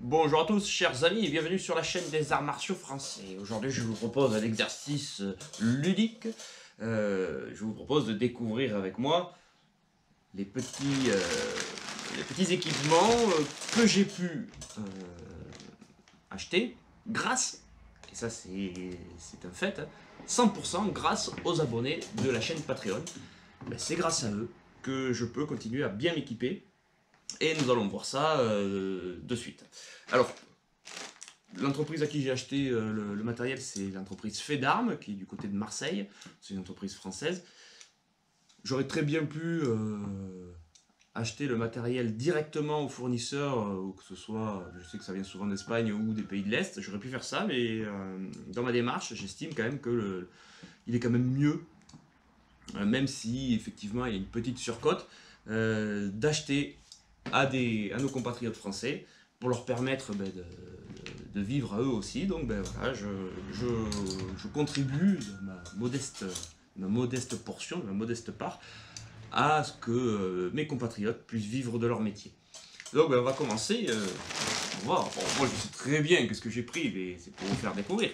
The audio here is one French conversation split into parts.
Bonjour à tous chers amis et bienvenue sur la chaîne des arts martiaux français. Aujourd'hui je vous propose un exercice ludique. Je vous propose de découvrir avec moi les petits équipements que j'ai pu acheter grâce, et ça c'est un fait, 100% grâce aux abonnés de la chaîne Patreon. C'est grâce à eux que je peux continuer à bien m'équiper. Et nous allons voir ça de suite. Alors, l'entreprise à qui j'ai acheté le matériel, c'est l'entreprise Fait d'Armes, qui est du côté de Marseille. C'est une entreprise française. J'aurais très bien pu acheter le matériel directement au fournisseur, ou que ce soit, je sais que ça vient souvent d'Espagne ou des pays de l'Est. J'aurais pu faire ça, mais dans ma démarche, j'estime quand même que il est quand même mieux, même si effectivement il y a une petite surcote, d'acheter à nos compatriotes français pour leur permettre de vivre à eux aussi. Donc voilà, je contribue de ma modeste portion, de ma modeste part, à ce que mes compatriotes puissent vivre de leur métier. Donc on va commencer. On va voir. Bon, moi je sais très bien que ce que j'ai pris, mais c'est pour vous faire découvrir.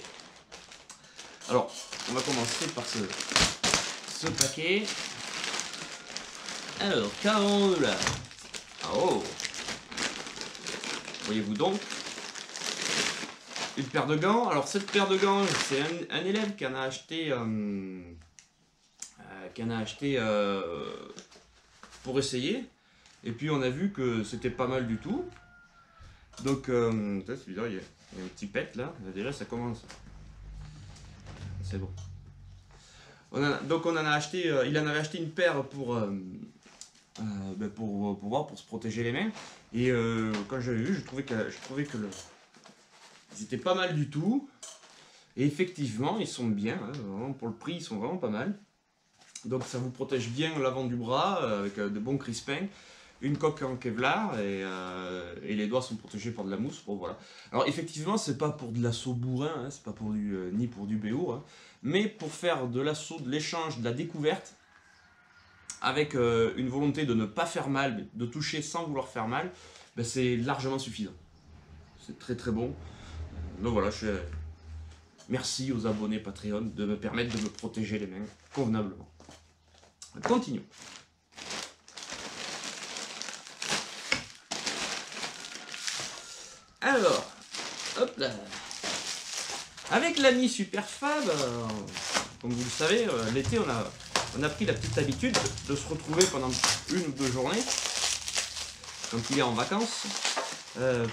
Alors, on va commencer par ce paquet. Alors, qu'avons-nous là? Oh, voyez-vous donc, une paire de gants. Alors cette paire de gants, c'est un élève qui en a acheté, pour essayer. Et puis on a vu que c'était pas mal du tout. Donc c'est bizarre, il y a un petit pet là. Déjà ça commence. C'est bon. Donc on en a acheté, il en avait acheté une paire pour pour se protéger les mains. Et quand j'avais vu, je trouvais que ils étaient pas mal du tout. Et effectivement, ils sont bien, hein, vraiment, pour le prix, ils sont vraiment pas mal. Donc ça vous protège bien l'avant du bras, avec de bons crispins, une coque en Kevlar, et les doigts sont protégés par de la mousse. Bon, voilà. Alors effectivement, c'est pas pour de l'assaut bourrin, hein, c'est pas pour ni pour du BO, hein, mais pour faire de l'assaut, de l'échange, de la découverte, avec une volonté de ne pas faire mal, mais de toucher sans vouloir faire mal, c'est largement suffisant. C'est très très bon. Donc voilà, merci aux abonnés Patreon de me permettre de me protéger les mains convenablement. Continuons. Alors, hop là. Avec l'ami Superfab, comme vous le savez, l'été on a pris la petite habitude de se retrouver pendant une ou deux journées, quand il est en vacances,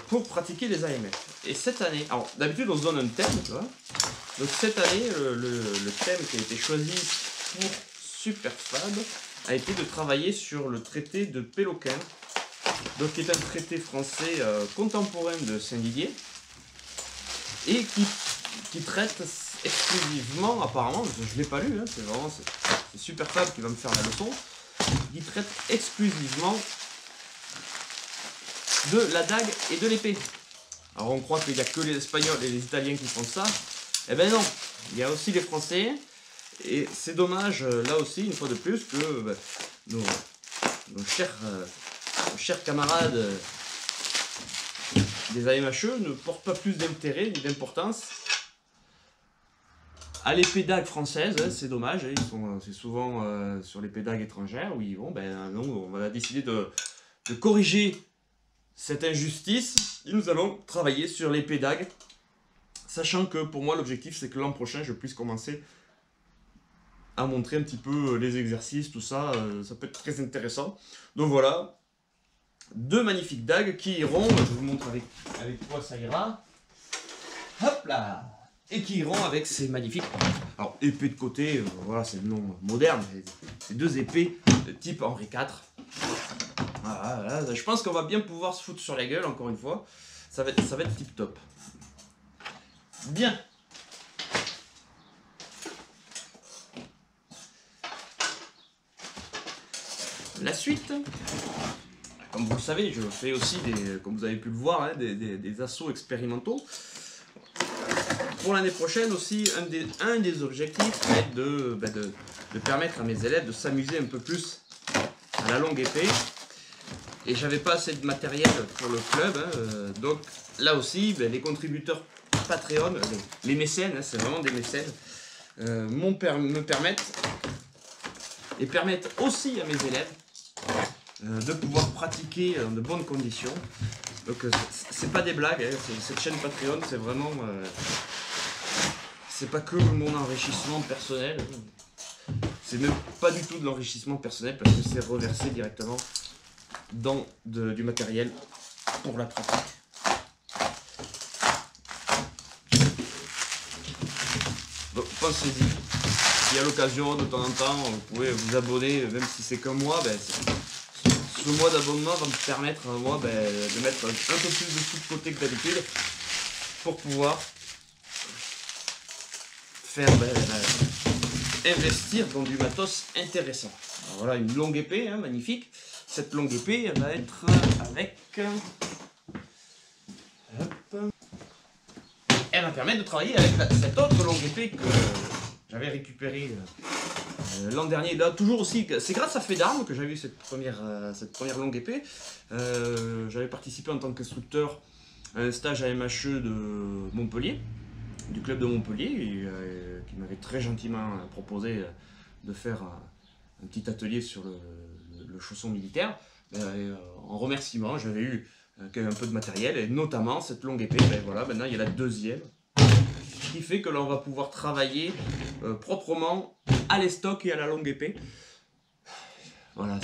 pour pratiquer les AMF. Et cette année, alors d'habitude on se donne un thème, tu vois. Donc cette année, le thème qui a été choisi pour Superfab a été de travailler sur le traité de Péloquin, donc qui est un traité français contemporain de Saint-Didier, et qui traite exclusivement, apparemment, je ne l'ai pas lu, hein, c'est Superfab qui va me faire la leçon, qui traite exclusivement de la dague et de l'épée. Alors on croit qu'il n'y a que les Espagnols et les Italiens qui font ça. Eh ben non, il y a aussi les Français. Et c'est dommage, là aussi, une fois de plus, que nos chers camarades des AMHE ne portent pas plus d'intérêt ni d'importance à l'épée dague française. Hein, c'est dommage, hein, c'est souvent sur l'épée dague étrangère où ils vont. Non, on va décider de corriger cette injustice, et nous allons travailler sur l'épée dague, sachant que pour moi l'objectif c'est que l'an prochain je puisse commencer à montrer un petit peu les exercices, tout ça, ça peut être très intéressant. Donc voilà, deux magnifiques dagues qui iront, je vous montre avec quoi ça ira, hop là, et qui iront avec ces magnifiques, alors épée de côté, voilà c'est le nom moderne, c'est deux épées de type Henri IV. Voilà, je pense qu'on va bien pouvoir se foutre sur la gueule, encore une fois. Ça va être tip top. Bien. La suite. Comme vous le savez, je fais aussi comme vous avez pu le voir, hein, des assauts expérimentaux. Pour l'année prochaine aussi, un des objectifs va être de permettre à mes élèves de s'amuser un peu plus à la longue épée. Et j'avais pas assez de matériel pour le club, hein, donc là aussi, ben, les contributeurs Patreon, les mécènes, hein, c'est vraiment des mécènes, me permettent et permettent aussi à mes élèves de pouvoir pratiquer dans de bonnes conditions. Donc c'est pas des blagues, hein, cette chaîne Patreon, c'est vraiment... c'est pas que mon enrichissement personnel, c'est même pas du tout de l'enrichissement personnel parce que c'est reversé directement dans du matériel pour la pratique. Donc pensez-y, si à l'occasion de temps en temps vous pouvez vous abonner, même si c'est qu'un mois, ben, ce mois d'abonnement va me permettre moi de mettre un peu plus de sous de côté que d'habitude pour pouvoir faire investir dans du matos intéressant. Alors voilà une longue épée, hein, magnifique. Cette longue épée elle va être avec... Hop. Elle va permettre de travailler avec cette autre longue épée que j'avais récupérée l'an dernier. Là, toujours aussi, c'est grâce à Fait d'Armes que j'avais eu cette première longue épée. J'avais participé en tant qu'instructeur à un stage à MHE de Montpellier, du club de Montpellier, qui m'avait très gentiment proposé de faire un petit atelier sur le chausson militaire. En remerciement, j'avais eu un peu de matériel, et notamment cette longue épée. Ben voilà, maintenant il y a la deuxième, qui fait que l'on va pouvoir travailler proprement à l'estoc et à la longue épée. Voilà,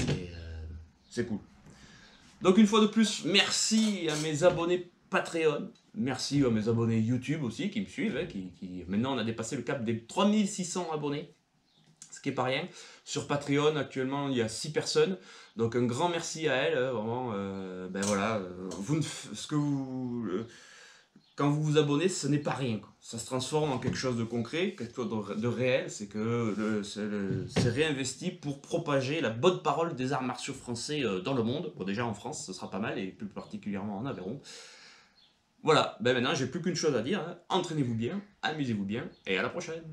c'est cool. Donc une fois de plus, merci à mes abonnés Patreon, merci à mes abonnés YouTube aussi qui me suivent, hein, maintenant on a dépassé le cap des 3600 abonnés, ce qui est pas rien. Sur Patreon actuellement il y a 6 personnes, donc un grand merci à elles, vraiment, ben voilà, quand vous vous abonnez, ce n'est pas rien, quoi. Ça se transforme en quelque chose de concret, quelque chose de réel, c'est que c'est réinvesti pour propager la bonne parole des arts martiaux français dans le monde. Bon, déjà en France, ce sera pas mal, et plus particulièrement en Aveyron. Voilà, ben maintenant j'ai plus qu'une chose à dire, hein. Entraînez-vous bien, amusez-vous bien, et à la prochaine.